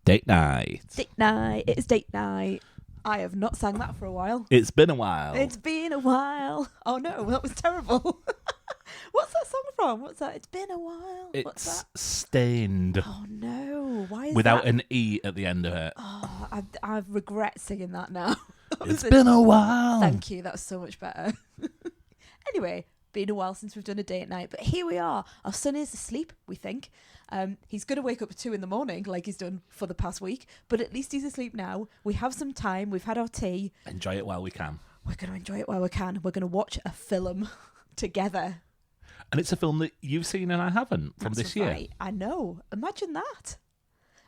Date night. Date night. It's date night. I have not sang that for a while. It's been a while. It's been a while. Oh no, that was terrible. What's that song from? What's that? It's been a while. What's It's that? Stained. Oh no, why is Without that? an E at the end of it. Oh, I regret singing that now. It's been a while. Thank you, that's so much better. Anyway, been a while since we've done a date night, but here we are. Our son is asleep, we think. He's going to wake up at 2 a.m, like he's done for the past week, but at least he's asleep now. We have some time. We've had our tea. Enjoy it while we can. We're going to enjoy it while we can. We're going to watch a film together. And it's a film that you've seen and I haven't from this year. Right. I know. Imagine that.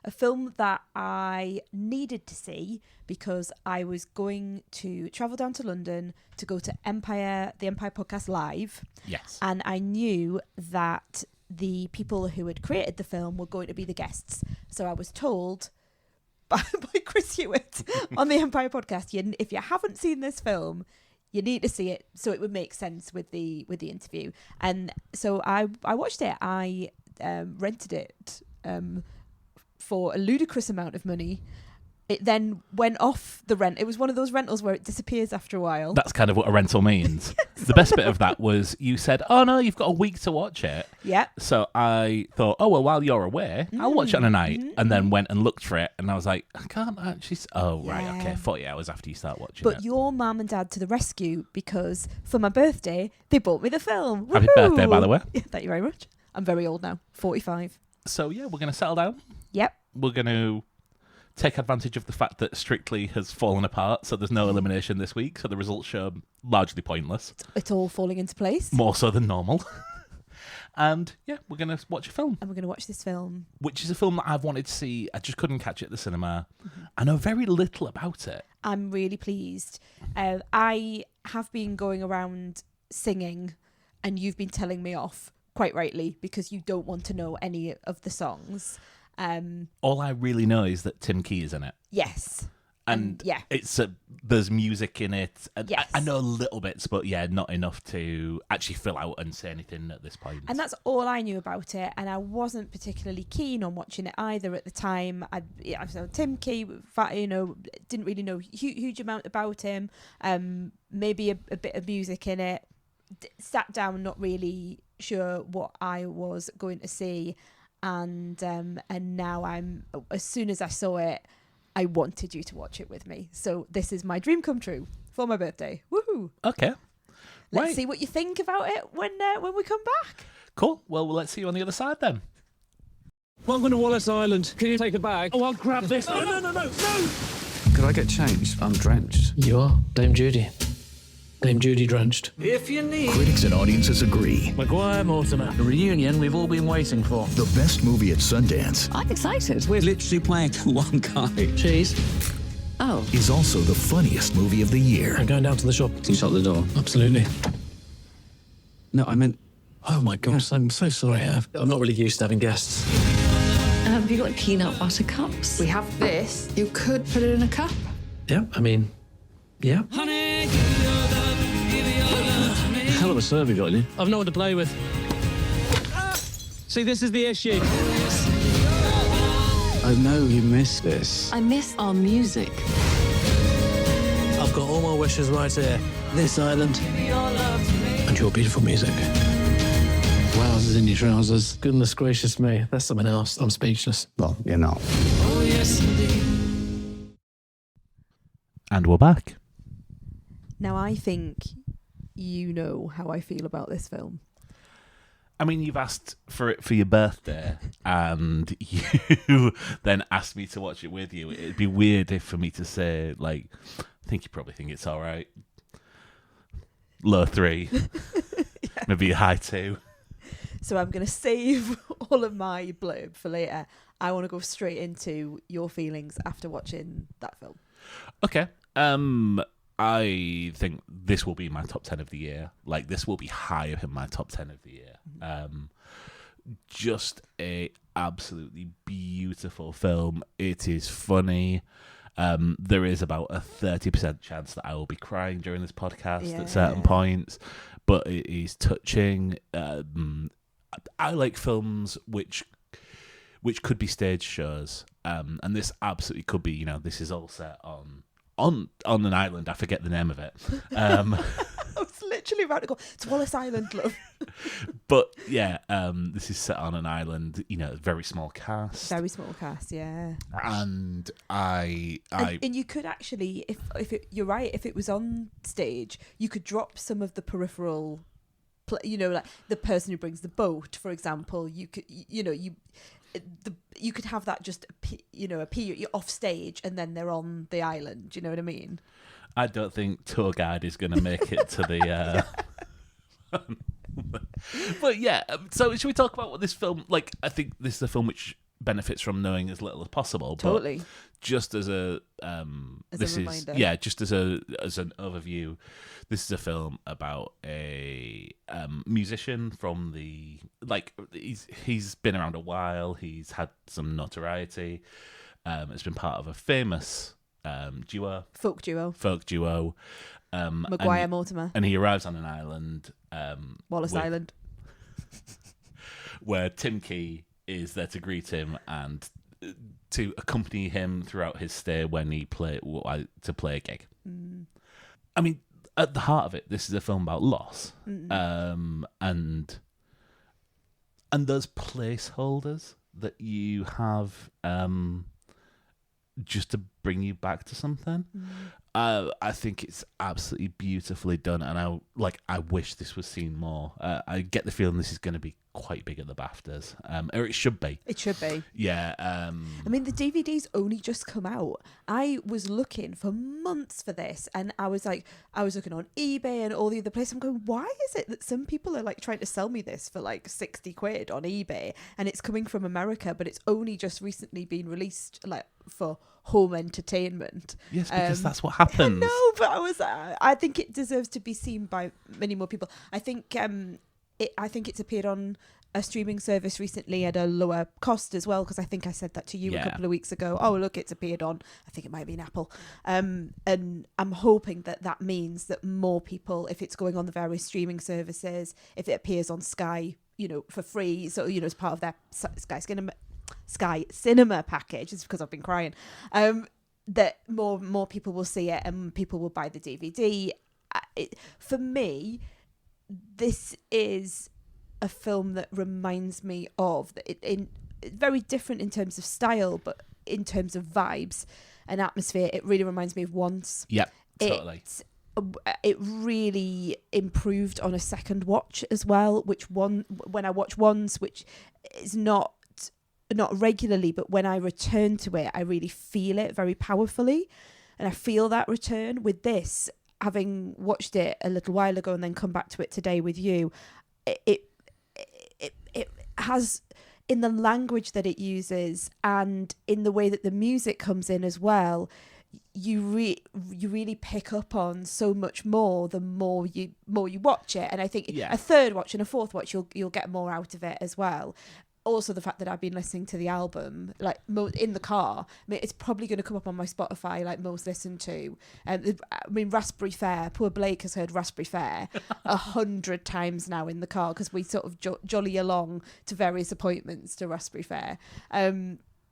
A film that I needed to see because I was going to travel down to London to go to the Empire Podcast Live. Yes. And I knew that the people who had created the film were going to be the guests. So I was told by Chris Hewitt on the Empire Podcast, if you haven't seen this film, you need to see it so it would make sense with the interview. And so I watched it. I rented it for a ludicrous amount of money. It then went off the rent. It was one of those rentals where it disappears after a while. That's kind of what a rental means. The best bit of that was you said, oh no, you've got a week to watch it. Yeah. So I thought, oh, well, while you're away, I'll watch it on a night. And then went and looked for it. And I was like, I can't actually... Oh, right, Yeah. okay, 40 hours after you start watching But it. your mum and dad to the rescue, because for my birthday, they bought me the film. Happy Woohoo! birthday, by the way. Yeah, thank you very much. I'm very old now, 45. So yeah, we're going to settle down. Yep. We're going to take advantage of the fact that Strictly has fallen apart, so there's no elimination this week, so the results show largely pointless. It's all falling into place. More so than normal. And yeah, we're going to watch a film. And we're going to watch this film. Which is a film that I've wanted to see. I just couldn't catch it at the cinema. I know very little about it. I'm really pleased. I have been going around singing, and you've been telling me off, quite rightly, because you don't want to know any of the songs. All I really know is that Tim Key is in it. Yes. And yeah. There's music in it. And Yes. I know little bits, but yeah, not enough to actually fill out and say anything at this point. And that's all I knew about it, and I wasn't particularly keen on watching it either at the time. I saw Tim Key, didn't really know huge amount about him. Maybe a bit of music in it. Sat down, not really sure what I was going to see, and now as soon as I saw it, I wanted you to watch it with me. So this is my dream come true for my birthday. Woohoo! Okay. Let's Right. see what you think about it when we come back. Cool. Well, let's see you on the other side then. Welcome to Wallis Island. Can you take a bag? Oh, I'll grab this. No! Could I get changed? I'm drenched. You are Dame Judy. Dame Judy drenched. If you need. Critics and audiences agree. Maguire Mortimer. The reunion we've all been waiting for. The best movie at Sundance I'm excited. We're literally playing to one guy. Cheese. Oh, is also the funniest movie of the year. I'm going down to the shop. Can you shut the door? Absolutely. No, I meant... Oh my gosh, I'm so sorry. I'm not really used to having guests. have you got peanut butter cups? We have this. You could put it in a cup. Yeah, I mean, yeah. Hell of a serve you got, Elaine. I've no one to play with. See, this is the issue. I know you miss this. I miss our music. I've got all my wishes right here. This island. And your beautiful music. Wowzers in your trousers. Goodness gracious me. That's something else. I'm speechless. Well, you know. Oh, yes, indeed. And we're back. Now, I think you know how I feel about this film. I mean, you've asked for it for your birthday, and you then asked me to watch it with you. It'd be weird if for me to say, like, I think you probably think it's all right. Low 3, maybe a high 2. So I'm going to save all of my blurb for later. I want to go straight into your feelings after watching that film. Okay. I think this will be my top 10 of the year. Like, this will be high up in my top 10 of the year. Just a absolutely beautiful film. It is funny. There is about a 30% chance that I will be crying during this podcast at certain points, but it is touching. I like films which which could be stage shows, and this absolutely could be. This is all set on an island. I forget the name of it. I was literally about to go, it's Wallis Island, love. But yeah, this is set on an island. Very small cast. Very small cast, yeah. And and you could actually, you're right, if it was on stage, you could drop some of the peripheral, like the person who brings the boat, for example. You could, you could have that just appear off stage, and then they're on the island. Do you know what I mean? I don't think tour guide is going to make it to the. But yeah, so should we talk about what this film? Like, I think this is a film which benefits from knowing as little as possible. Totally. But just as a reminder. Just as an overview, this is a film about a musician from he's been around a while. He's had some notoriety. It's been part of a famous folk duo. Maguire Mortimer. And he arrives on an island, Wallis Island, where Tim Key is there to greet him and to accompany him throughout his stay when he play a gig. I mean, at the heart of it, this is a film about loss, and those placeholders that you have just to bring you back to something. I think it's absolutely beautifully done, and I wish this was seen more. I get the feeling this is going to be quite big at the BAFTAs, or it should be. It should be. Yeah. I mean, the DVD's only just come out. I was looking for months for this, and I was looking on eBay and all the other places. I'm going, why is it that some people are like trying to sell me this for like 60 quid on eBay, and it's coming from America, but it's only just recently been released like for home entertainment. Yes, because that's what happens. No, but I think it deserves to be seen by many more people. I think it's appeared on a streaming service recently at a lower cost as well, because I think I said that to you a couple of weeks ago. Oh, look, it's appeared on, I think it might be an Apple. And I'm hoping that means that more people, if it's going on the various streaming services, if it appears on Sky, for free, so, as part of their Sky Cinema package, it's because I've been crying, that more people will see it and people will buy the DVD. For me, this is a film that reminds me of very different in terms of style, but in terms of vibes and atmosphere, it really reminds me of Once. Yep, totally. It really improved on a second watch as well, when I watch Once, which is not regularly, but when I return to it, I really feel it very powerfully, and I feel that return with this. Having watched it a little while ago and then come back to it today with you, it has, in the language that it uses and in the way that the music comes in as well, you really pick up on so much more the more you watch it. And I think a third watch and a fourth watch, you'll get more out of it as well. Also, the fact that I've been listening to the album in the car, I mean, it's probably going to come up on my Spotify like most listened to. I mean, Raspberry Fair. Poor Blake has heard Raspberry Fair 100 times now in the car, because we sort of jolly along to various appointments to Raspberry Fair.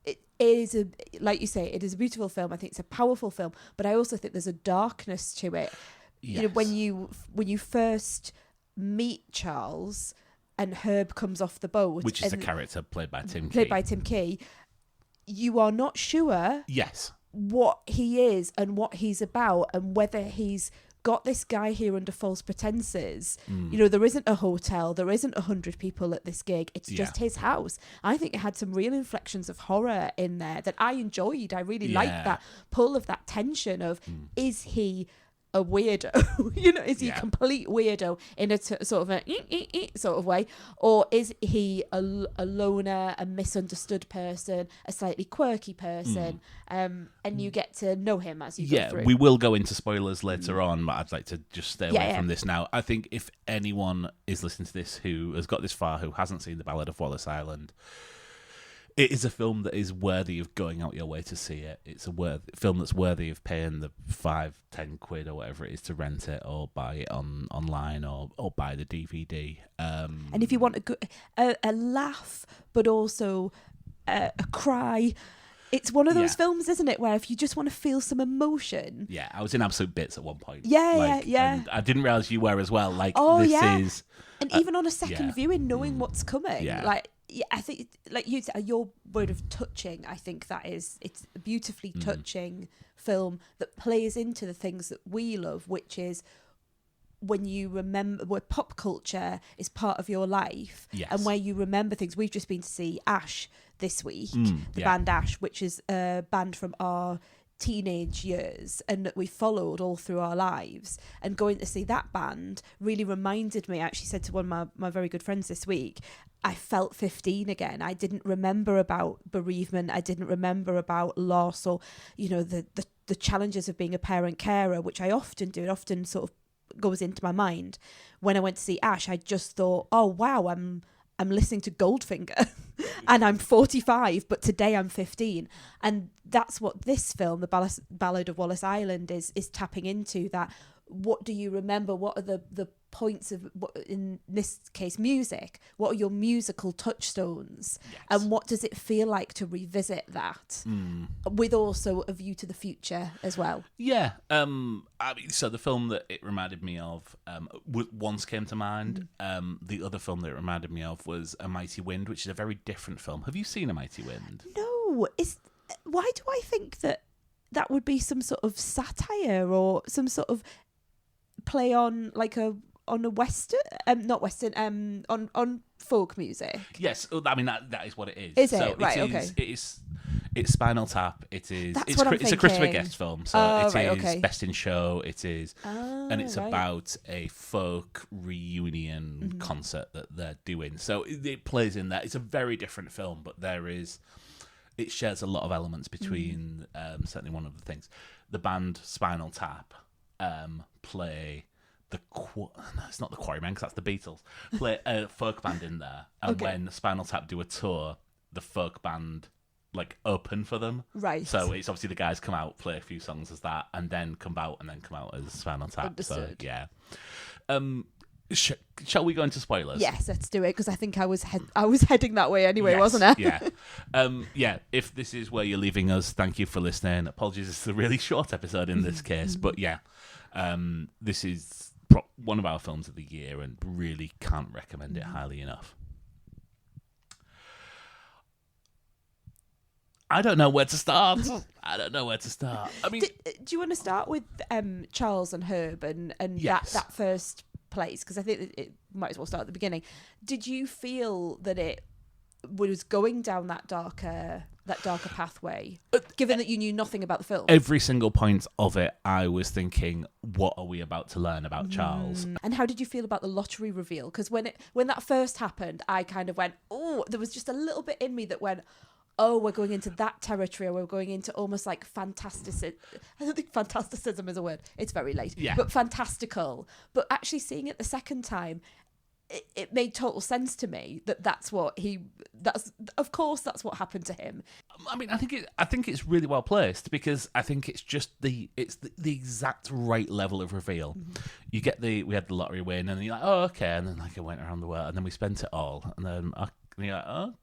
It is like you say, it is a beautiful film. I think it's a powerful film, but I also think there's a darkness to it. Yes. When you first meet Charles and Herb comes off the boat, which is a character played by Tim Key, you are not sure what he is and what he's about, and whether he's got this guy here under false pretenses. There isn't a hotel, there isn't 100 people at this gig, it's just his house. I think it had some real inflections of horror in there that I enjoyed. I really liked that pull of that tension of, is he a weirdo? Is he a complete weirdo in a sort of a sort of way, or is he a loner, a misunderstood person, a slightly quirky person? And you get to know him as you go through. We will go into spoilers later on, but I'd like to just stay away from this now. I think if anyone is listening to this who has got this far, who hasn't seen The Ballad of Wallis Island, it is a film that is worthy of going out your way to see it. It's a film that's worthy of paying the 5-10 quid or whatever it is to rent it, or buy it online, or buy the DVD. And if you want a laugh, but also a cry. It's one of those films, isn't it, where if you just want to feel some emotion. Yeah, I was in absolute bits at one point. Yeah. And I didn't realise you were as well. Like, is... And even on a second viewing, knowing what's coming. Yeah. Like, I think, like you said, your word of touching, I think it's a beautifully touching film that plays into the things that we love, which is when you remember where pop culture is part of your life and where you remember things. We've just been to see Ash this week, the band Ash, which is a band from our teenage years and that we followed all through our lives, and going to see that band really reminded me. I actually said to one of my very good friends this week, I felt 15 again. I didn't remember about bereavement. I didn't remember about loss or, you know, the challenges of being a parent carer, which I often do. It often sort of goes into my mind. When I went to see Ash, I just thought, oh wow, I'm listening to Goldfinger and I'm 45, but today I'm 15. And that's what this film, the Ballad of Wallis Island, is tapping into. That, what do you remember? What are the points of, in this case, music? What are your musical touchstones? Yes. And what does it feel like to revisit that with also a view to the future as well? Yeah. I mean, so the film that it reminded me of once came to mind. The other film that it reminded me of was A Mighty Wind, which is a very different film. Have you seen A Mighty Wind? No. Why do I think that would be some sort of satire or some sort of play on on a western, not western, on folk music? Yes, I mean that is what it is. Is it? So Right, okay. It's Spinal Tap. It is. That's it's what I'm it's a Christopher thinking. Guest film. So it is Best in Show. It is, and it's about a folk reunion concert that they're doing. So it plays in that. It's a very different film, but it shares a lot of elements between certainly one of the things. The band Spinal Tap play no, it's not the Quarrymen, because that's the Beatles. Play a folk band in there, and when Spinal Tap do a tour, the folk band open for them. Right. So it's obviously the guys come out, play a few songs as that, and then come out as Spinal Tap. Understood. So yeah. Shall we go into spoilers? Yes, let's do it, because I think I was heading that way anyway, wasn't I? Yeah. If this is where you're leaving us, thank you for listening. Apologies, it's a really short episode in this case, but yeah, this is one of our films of the year, and really can't recommend it highly enough. I don't know where to start. I mean, do you want to start with Charles and Herb and yes. that first place? Because I think it might as well start at the beginning. Did you feel that it was going down that darker pathway, given that you knew nothing about the film? Every single point of it, I was thinking, what are we about to learn about Charles? And how did you feel about the lottery reveal? Because when that first happened, I kind of went, oh, there was just a little bit in me that went, oh, we're going into that territory, or we're going into almost like fantasticism. I don't think fantasticism is a word. It's very late. Yeah. But fantastical. But actually seeing it the second time, it made total sense to me that's what happened to him. I mean, I think it's really well placed, because I think it's just the exact right level of reveal. We had the lottery win, and you're like, oh, okay, and then I went around the world, and then we spent it all, and then you're like, oh,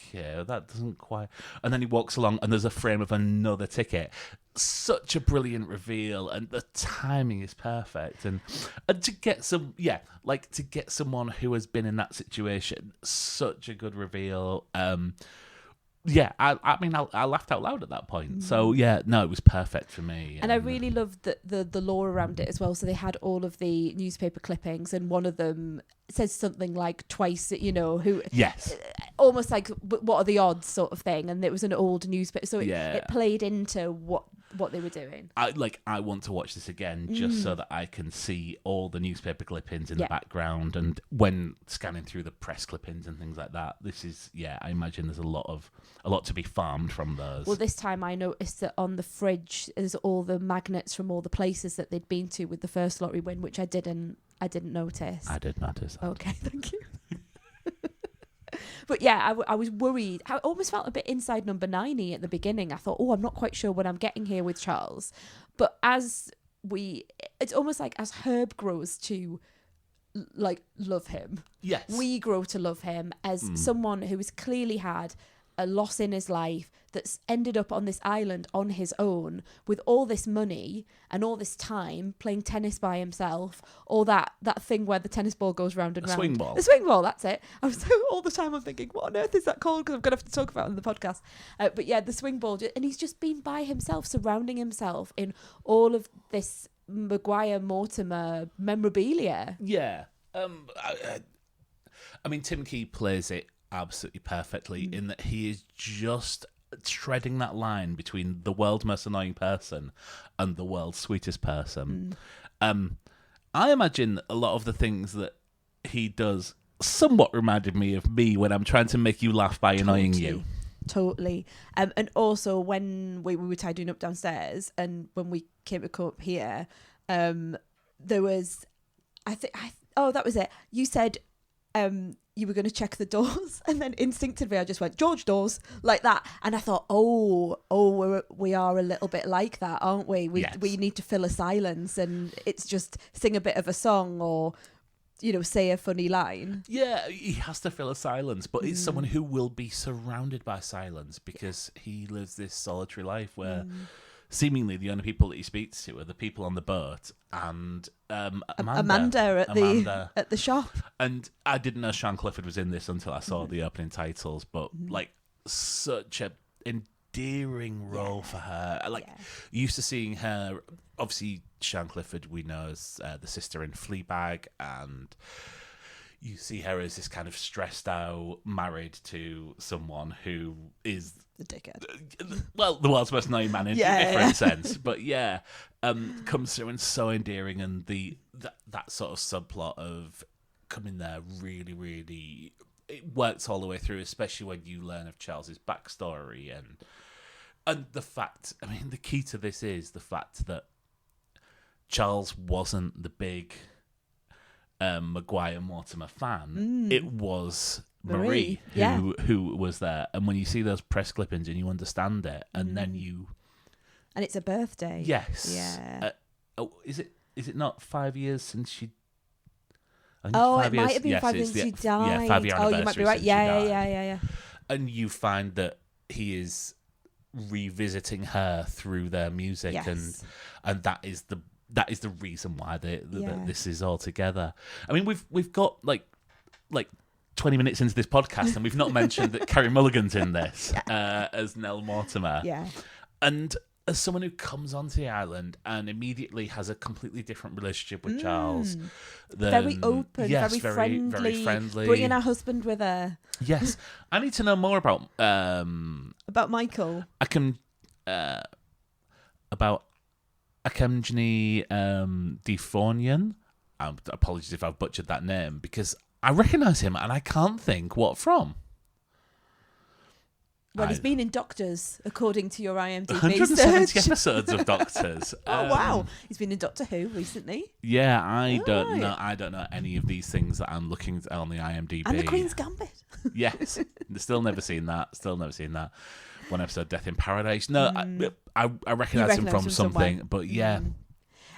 okay, that doesn't quite. And then he walks along, and there's a frame of another ticket. Such a brilliant reveal, and the timing is perfect. And to get to get someone who has been in that situation, such a good reveal. I mean, I laughed out loud at that point. So yeah, no, it was perfect for me. And I really loved the lore around it as well. So they had all of the newspaper clippings, and one of them says something like twice, yes, almost like what are the odds sort of thing. And it was an old newspaper, so it played into what they were doing. I want to watch this again just so that I can see all the newspaper clippings in the background, and when scanning through the press clippings and things like that. This is I imagine there's a lot to be farmed from those. Well, this time I noticed that on the fridge there's all the magnets from all the places that they'd been to with the first lottery win, which I didn't notice. I did notice that. Okay, thank you. But yeah, I was worried. I almost felt a bit inside Number 90 at the beginning. I thought, oh, I'm not quite sure what I'm getting here with Charles. But it's almost like as Herb grows to love him. Yes. We grow to love him as someone who has clearly had a loss in his life that's ended up on this island on his own with all this money and all this time playing tennis by himself, or that thing where the tennis ball goes round and round. Swing ball. The swing ball, that's it. I was all the time I'm thinking, what on earth is that called? Because I'm going to have to talk about it on the podcast. But yeah, the swing ball. And he's just been by himself, surrounding himself in all of this Maguire Mortimer memorabilia. Yeah. I mean, Tim Key plays it absolutely perfectly in that he is just treading that line between the world's most annoying person and the world's sweetest person. I imagine a lot of the things that he does somewhat reminded me of me when I'm trying to make you laugh by annoying you. Totally. And also when we were tidying up downstairs and when we came to come up here, there was, that was it. You said you were going to check the doors, and then instinctively I just went, George doors, like that. And I thought, we are a little bit like that, aren't we? We need to fill a silence, and it's just sing a bit of a song or, say a funny line. Yeah, he has to fill a silence, but it's someone who will be surrounded by silence because he lives this solitary life where seemingly the only people that he speaks to are the people on the boat and Amanda at the shop. And I didn't know Sean Clifford was in this until I saw the opening titles, but like such a endearing role for her. Used to seeing her, obviously Sean Clifford we know as the sister in Fleabag, and you see her as this kind of stressed out, married to someone who is the dickhead. Well, the world's most annoying man in a different sense, but comes through and so endearing, and that sort of subplot of coming there really, really, it works all the way through, especially when you learn of Charles's backstory and the fact. I mean, the key to this is the fact that Charles wasn't the big Maguire Mortimer fan. It was Marie who was there, and when you see those press clippings and you understand it, and then and it's a birthday. Yes. Yeah. Is it not 5 years since she? It might have been 5 years since she died. 5 year anniversary. You might be right. Yeah. And you find that he is revisiting her through their music, and that is the reason why this is all together. I mean, we've got like 20 minutes into this podcast, and we've not mentioned that Carey Mulligan's in this as Nell Mortimer. Yeah. And as someone who comes onto the island and immediately has a completely different relationship with Charles. Very open, yes, very friendly. Very friendly. Bringing her husband with her. Yes. I need to know more about Michael. About Akemjini Defonian. Apologies if I've butchered that name, because I recognise him and I can't think what from. Well, he's been in Doctors, according to your IMDb 170 search. episodes of Doctors. Wow. He's been in Doctor Who recently. Yeah, I don't know any of these things that I'm looking on the IMDb. And the Queen's Gambit. Yes. Still never seen that. One episode, Death in Paradise. No, I recognise him from something, somewhere. but yeah.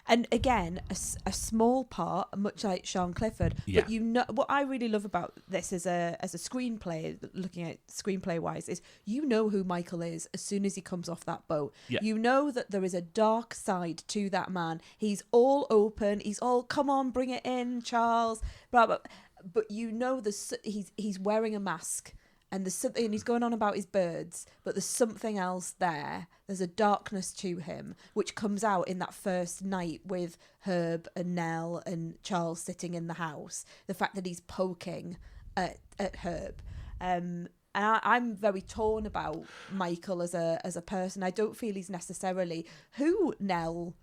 And again, a small part, much like Sean Clifford. Yeah. But what I really love about this as a screenplay, looking at screenplay wise, is who Michael is as soon as he comes off that boat. Yeah. You know that there is a dark side to that man. He's all open. He's all, come on, bring it in, Charles. Blah, blah. But he's wearing a mask. And there's something, and he's going on about his birds, but there's something else there. There's a darkness to him, which comes out in that first night with Herb and Nell and Charles sitting in the house. The fact that he's poking at Herb. And I'm very torn about Michael as a person. I don't feel he's necessarily who Nell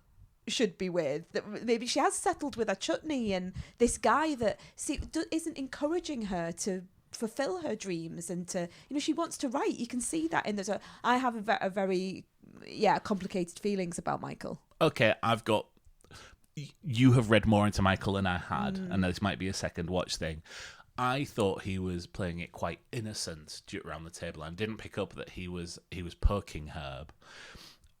should be with. That maybe she has settled with a chutney, and this guy that isn't encouraging her to fulfill her dreams and to, she wants to write. You can see that in I have a very complicated feelings about Michael. Okay, you have read more into Michael than I had, and this might be a second watch thing. I thought he was playing it quite innocent around the table and didn't pick up that he was poking Herb,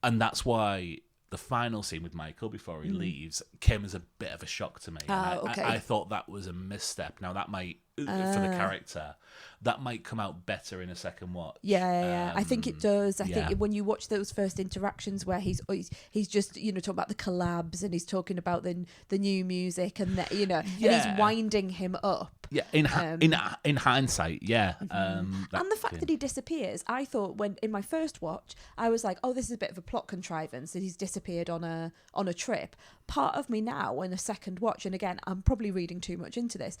and that's why the final scene with Michael before he leaves came as a bit of a shock to me. Okay. I thought that was a misstep. Now that might for the character, that might come out better in a second watch. Yeah. I think it does. I yeah. think when you watch those first interactions where he's just talking about the collabs and he's talking about the new music and and he's winding him up. Yeah, in hindsight, yeah. And the fact that he disappears, I thought in my first watch, I was like, oh, this is a bit of a plot contrivance that he's disappeared on a trip. Part of me now, in a second watch, and again, I'm probably reading too much into this,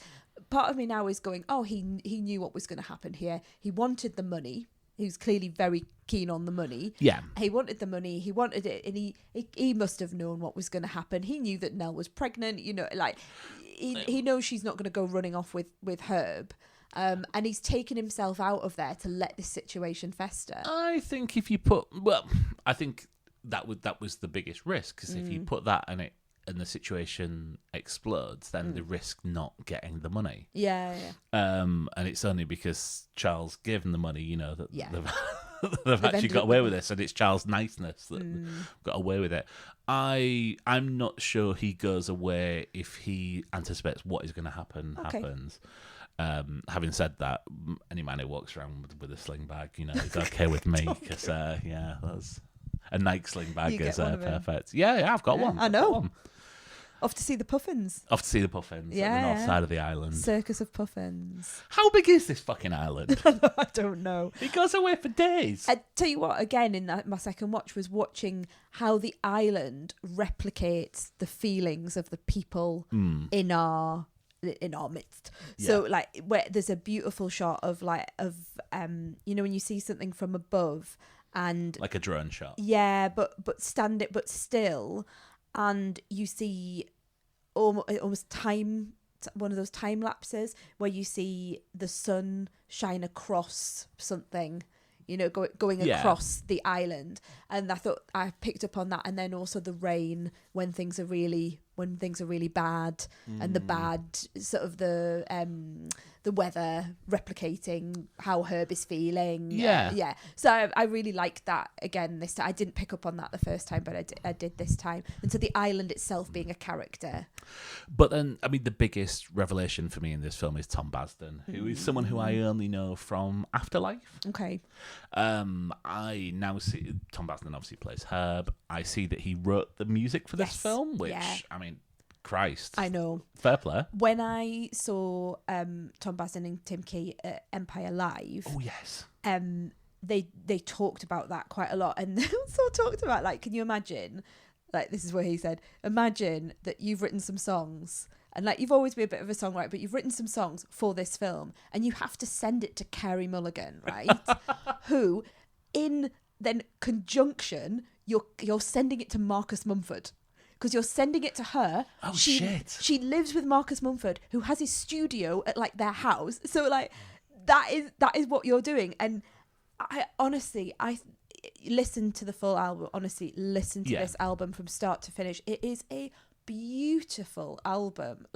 part of me now is going, oh, he knew what was going to happen here. He wanted the money. He was clearly very keen on the money. Yeah. He wanted the money. He wanted it, and he must have known what was going to happen. He knew that Nell was pregnant. He knows she's not going to go running off with Herb. And he's taken himself out of there to let this situation fester. I think I think that was the biggest risk, because if you put that in it and the situation explodes, then the risk not getting the money. Yeah. And it's only because Charles gave him the money, that they've actually got away with this, and it's Charles' niceness that got away with it. I'm not sure he goes away if he anticipates what is going to happens. Having said that, any man who walks around with a sling bag, is okay with me, because that's a Nike sling bag is perfect. Yeah, I've got one. I know. Off to see the puffins. Off to see the puffins on the north side of the island. Circus of puffins. How big is this fucking island? I don't know. It goes away for days. I tell you what, again, in my second watch was watching how the island replicates the feelings of the people in our midst. So where there's a beautiful shot of when you see something from above and like a drone shot. Yeah, but still, and you see almost one of those time lapses where you see the sun shine across something, going across the island. And I thought I picked up on that. And then also the rain when things are really bad, and the bad sort of the weather replicating how Herb is feeling. Yeah. So I really liked that again this time. I didn't pick up on that the first time, but I did this time. And so the island itself being a character. But then, the biggest revelation for me in this film is Tom Basden, who is someone who I only know from Afterlife. Okay. I now see Tom Basden obviously plays Herb. I see that he wrote the music for this film, which, Christ. I know. Fair play. When I saw Tom Basden and Tim Key at Empire Live. Oh, yes. They talked about that quite a lot. And they also talked about, can you imagine, this is what he said, imagine that you've written some songs and you've always been a bit of a songwriter, but you've written some songs for this film and you have to send it to Carey Mulligan, right? Who, in then conjunction, you're sending it to Marcus Mumford. Because you're sending it to her. Oh, shit. She lives with Marcus Mumford, who has his studio at their house. So that is what you're doing. And I honestly, listen to the full album. Honestly, listen to this album from start to finish. It is a beautiful album.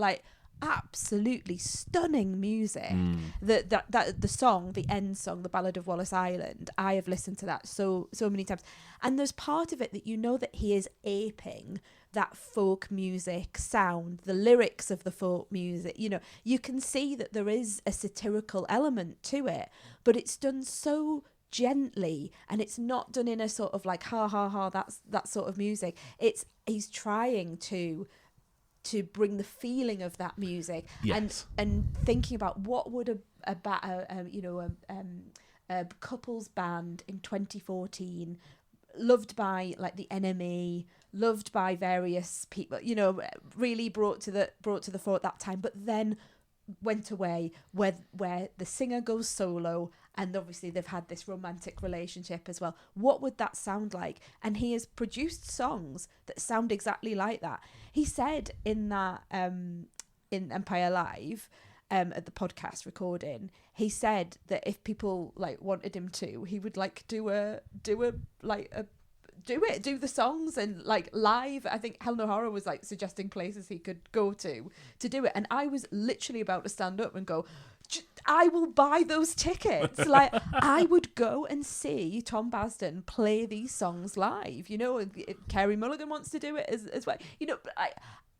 Absolutely stunning music. That the song, the end song, the Ballad of Wallis Island, I have listened to that so many times. And there's part of it that that he is aping that folk music sound, the lyrics of the folk music. You can see that there is a satirical element to it, but it's done so gently, and it's not done in a sort of ha ha ha, that's that sort of music. He's trying to bring the feeling of that music. Yes. and thinking about what would a couples band in 2014, loved by the Enemy, loved by various people, really brought to the fore at that time, but then went away, where the singer goes solo, and obviously they've had this romantic relationship as well. What would that sound like? And he has produced songs that sound exactly like that. He said in that in Empire Live, at the podcast recording, he said that if people wanted him to, he would do the songs and live. I think Helen O'Hara was suggesting places he could go to do it, and I was literally about to stand up and go, I will buy those tickets. I would go and see Tom Basden play these songs live. If Carey Mulligan wants to do it as well.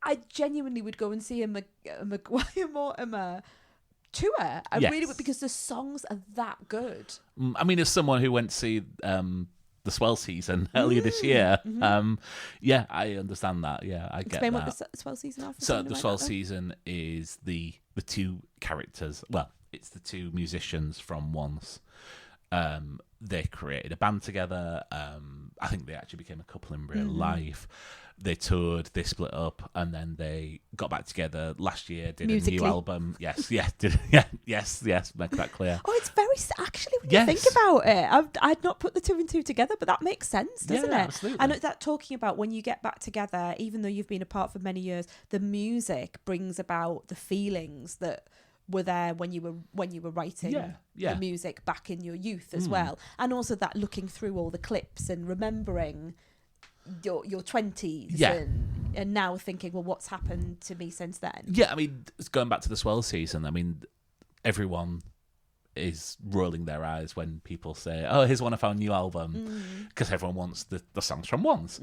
I genuinely would go and see a Maguire Mortimer tour. I Yes. really would, because the songs are that good. I mean, as someone who went to see the Swell season earlier this year, yeah, I understand that. Yeah, I get Explain that. what the Swell season are. for So someone the who might Swell not know. season is the two characters. Well, it's the two musicians from Once. They created a band together. I think they actually became a couple in real life. They toured, they split up, and then they got back together last year. Did a Musically. new album. Yes, yes, yes. Make that clear. Oh, it's very actually when Yes. you think about it, I'd not put the two and two together, but that makes sense, doesn't Yeah, it? absolutely. And it's that talking about when you get back together, even though you've been apart for many years, the music brings about the feelings that were there when you were writing Yeah. the music back in your youth as well, and also that looking through all the clips and remembering your 20s Yeah. and now thinking, well, what's happened to me since then? Yeah, I mean, going back to the Swell season, I mean, everyone is rolling their eyes when people say, "Oh, here's one of our new album," because everyone wants the songs from Once.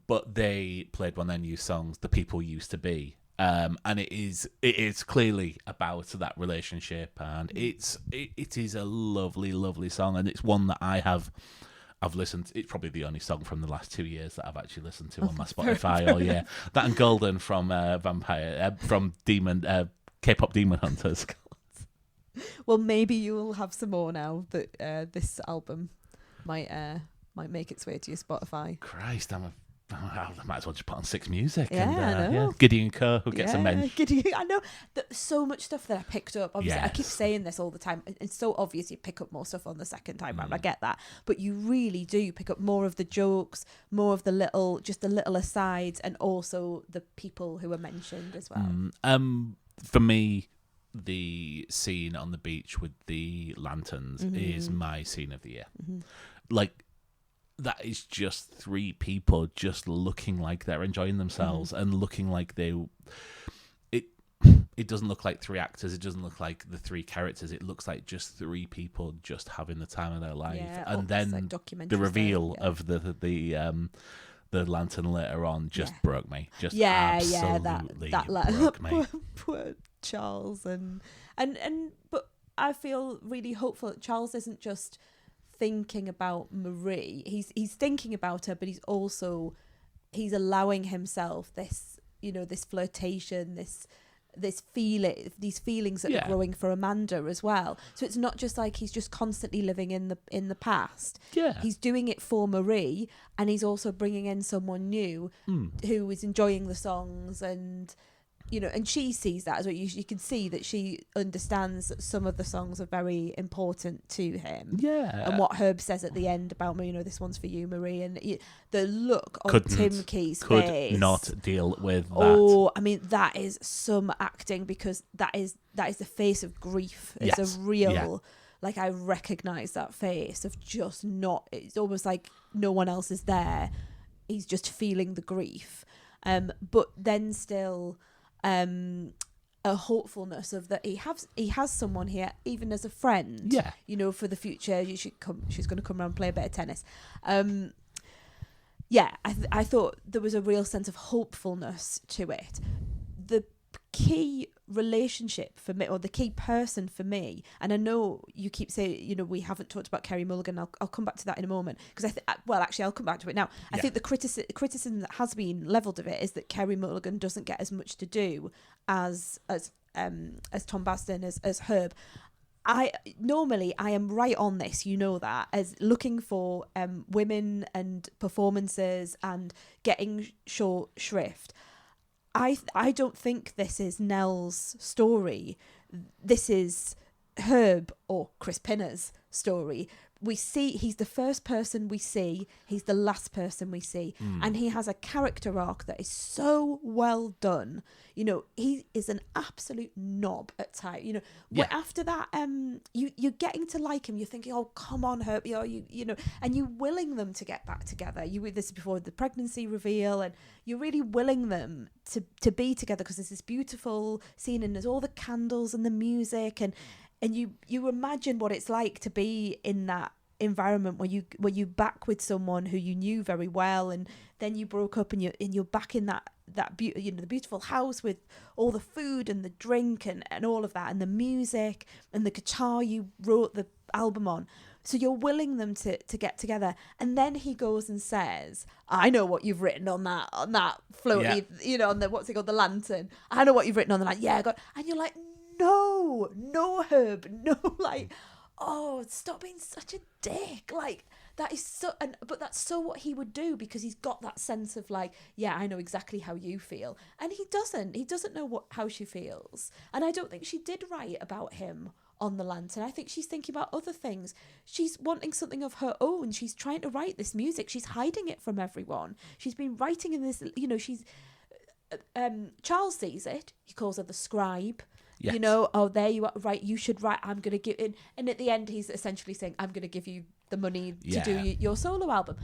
But they played one of their new songs, "The People Used to Be," and it is clearly about that relationship, and it is a lovely, lovely song, and it's one that I've listened. It's probably the only song from the last 2 years that I've actually listened to on my Spotify all year. That and Golden from K-pop Demon Hunters. Well, maybe you'll have some more now that this album might make its way to your Spotify. Christ, I might as well just put on Six Music. Yeah, and, I know. Gideon Kerr, who gets a mention. I know that so much stuff that I picked up. Obviously, I keep Yes. saying this all the time. It's so obvious you pick up more stuff on the second time round. I get that, but you really do pick up more of the jokes, more of the little asides, and also the people who are mentioned as well. For me, the scene on the beach with the lanterns is my scene of the year. Like, that is just three people just looking like they're enjoying themselves and looking like it doesn't look like three actors, it doesn't look like the three characters, it looks like just three people just having the time of their life. Yeah, And almost then like the documentary reveal style, of the lantern later on just broke me. Just that absolutely broke me. poor Charles and but I feel really hopeful that Charles isn't just thinking about Marie. He's thinking about her, but he's allowing himself this flirtation, these feelings that are growing for Amanda as well. So it's not just like he's just constantly living in the past. Yeah. He's doing it for Marie, and he's also bringing in someone new who is enjoying the songs, and and she sees that as well. You can see that she understands that some of the songs are very important to him. Yeah. And what Herb says at the end about, this one's for you, Marie, and the look on Tim Key's face. Could not deal with that. Oh, I mean, that is some acting, because that is the face of grief. It's Yes. a real, Yeah. like, I recognise that face of just not, it's almost like no one else is there. He's just feeling the grief. But then still, a hopefulness of that he has someone here, even as a friend. Yeah. For the future, you should come. She's going to come around and play a bit of tennis. I thought there was a real sense of hopefulness to it. The key relationship for me, or the key person for me, and I know you keep saying, we haven't talked about Kerry Mulligan. I'll come back to that in a moment, because I'll come back to it now. I think the criticism that has been levelled of it is that Kerry Mulligan doesn't get as much to do as Tom Basden, as Herb. I am right on this, that, as looking for women and performances and getting short shrift. I don't think this is Nell's story. This is Herb or Chris Pinner's story. We see he's the first person we see, he's the last person we see, and he has a character arc that is so well done. He is an absolute knob at times. After that, you're getting to like him. You're thinking, oh, come on, Herb, and you're willing them to get back together. This is before the pregnancy reveal, and you're really willing them to be together, because there's this beautiful scene, and there's all the candles and the music, and you imagine what it's like to be in that environment where you back with someone who you knew very well, and then you broke up, and you're back in that the beautiful house with all the food and the drink and all of that, and the music and the guitar you wrote the album on. So you're willing them to get together, and then he goes and says, "I know what you've written on that floaty, on the what's it called, the lantern. I know what you've written on the lantern." Yeah, and you're like, no, Herb, no, like, oh, stop being such a dick. Like, that is so, but that's so what he would do, because he's got that sense of like, yeah, I know exactly how you feel, and he doesn't know how she feels, and I don't think she did write about him on the lantern. I think she's thinking about other things. She's wanting something of her own. She's trying to write this music. She's hiding it from everyone. She's been writing in this, she's Charles sees it. He calls her the scribe. Yes. Oh, there you are, right, you should write, I'm going to give in. And at the end, he's essentially saying, I'm going to give you the money to do your solo album.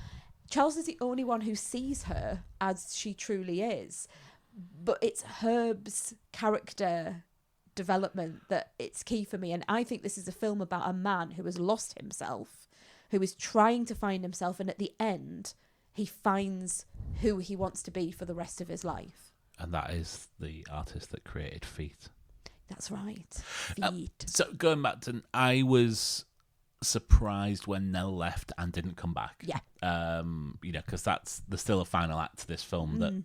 Charles is the only one who sees her as she truly is. But it's Herb's character development that it's key for me. And I think this is a film about a man who has lost himself, who is trying to find himself, and at the end he finds who he wants to be for the rest of his life. And that is the artist that created Feet. That's right. Feet. So going back to, I was surprised when Nell left and didn't come back. Yeah. Because there's still a final act to this film that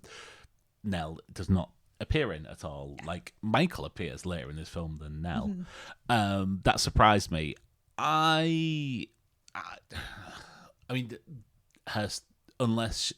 Nell does not appear in at all. Yeah. Like, Michael appears later in this film than Nell. That surprised me. I mean, unless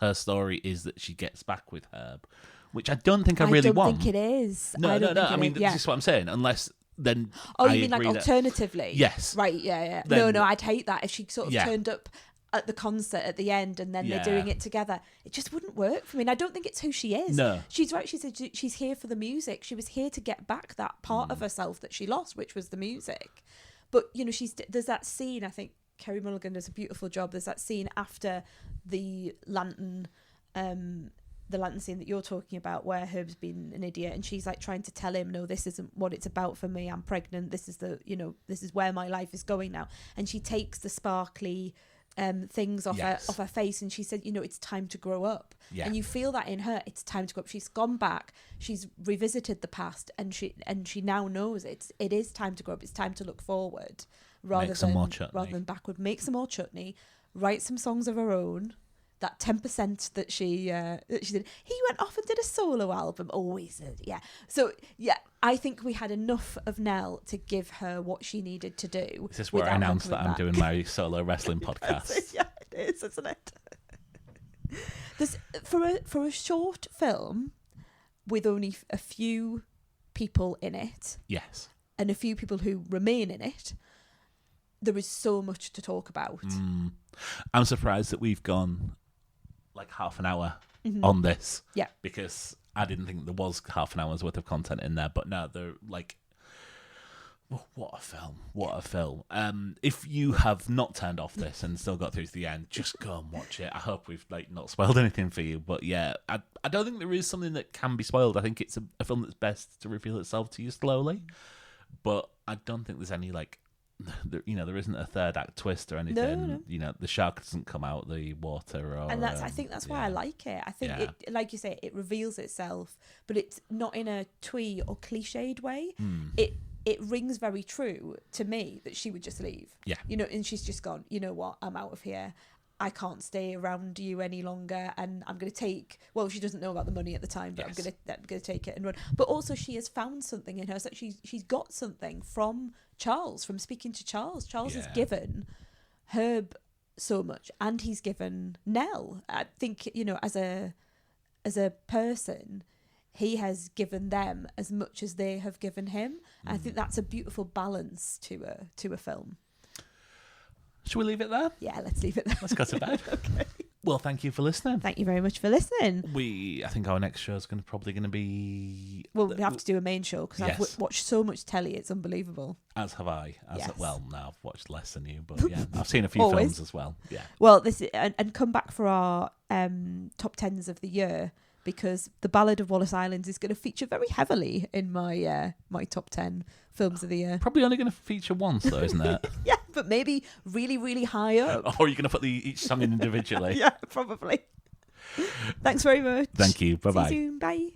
her story is that she gets back with Herb, which I don't think I really want. I don't think it is. No. I mean, this is what I'm saying. Unless then. Oh, you mean like alternatively? Yes. Right. Yeah. Then, no. I'd hate that if she sort of turned up at the concert at the end and then they're doing it together. It just wouldn't work for me. And I don't think it's who she is. No. She's right. She said she's here for the music. She was here to get back that part of herself that she lost, which was the music. But there's that scene. I think Kerry Mulligan does a beautiful job. There's that scene after the lantern. The lantern scene that you're talking about, where Herb's been an idiot, and she's like trying to tell him, no, this isn't what it's about for me. I'm pregnant. This is this is where my life is going now. And she takes the sparkly things off her face, and she said, it's time to grow up. Yeah. And you feel that in her. It's time to grow up. She's gone back. She's revisited the past, and she now knows it is time to grow up. It's time to look forward rather than backward. Make some more chutney. Write some songs of her own. That 10% that she did. He went off and did a solo album. Oh, he said, yeah. So, yeah, I think we had enough of Nell to give her what she needed to do. Is this where I announced that I'm doing my solo wrestling podcast? Yeah, it is, isn't it? For a short film with only a few people in it. Yes. And a few people who remain in it, there is so much to talk about. I'm surprised that we've gone like half an hour on this. Yeah. Because I didn't think there was half an hour's worth of content in there. But no, they're like, what a film. What a film. If you have not turned off this and still got through to the end, just go and watch it. I hope we've not spoiled anything for you. But yeah, I don't think there is something that can be spoiled. I think it's a film that's best to reveal itself to you slowly. But I don't think there's any there isn't a third act twist or anything. No. The shark doesn't come out the water, and I think that's why I like it. I think it, like you say, it reveals itself, but it's not in a twee or cliched way. It rings very true to me that she would just leave. Yeah, and she's just gone. You know what? I'm out of here. I can't stay around you any longer, and I'm going to take. Well, she doesn't know about the money at the time, but I'm going to take it and run. But also, she has found something in her. So she's got something from Charles, from speaking to Charles. Charles has given Herb so much, and he's given Nell. I think as a person, he has given them as much as they have given him. I think that's a beautiful balance to a film. Should we leave it there? Yeah, let's leave it there. Let's go to bed. Okay. Well, thank you for listening. Thank you very much for listening. I think our next show is probably going to be... Well, we have to do a main show because I've watched so much telly, it's unbelievable. As have I. Well, now I've watched less than you, but yeah, I've seen a few films as well. Yeah. Well, and come back for our top 10s of the year, because The Ballad of Wallis Island is going to feature very heavily in my top 10 films of the year. Probably only going to feature once, though, isn't it? Yes. but maybe really, really high up. Or are you going to put each song in individually? Yeah, probably. Thanks very much. Thank you. Bye-bye. See you soon. Bye.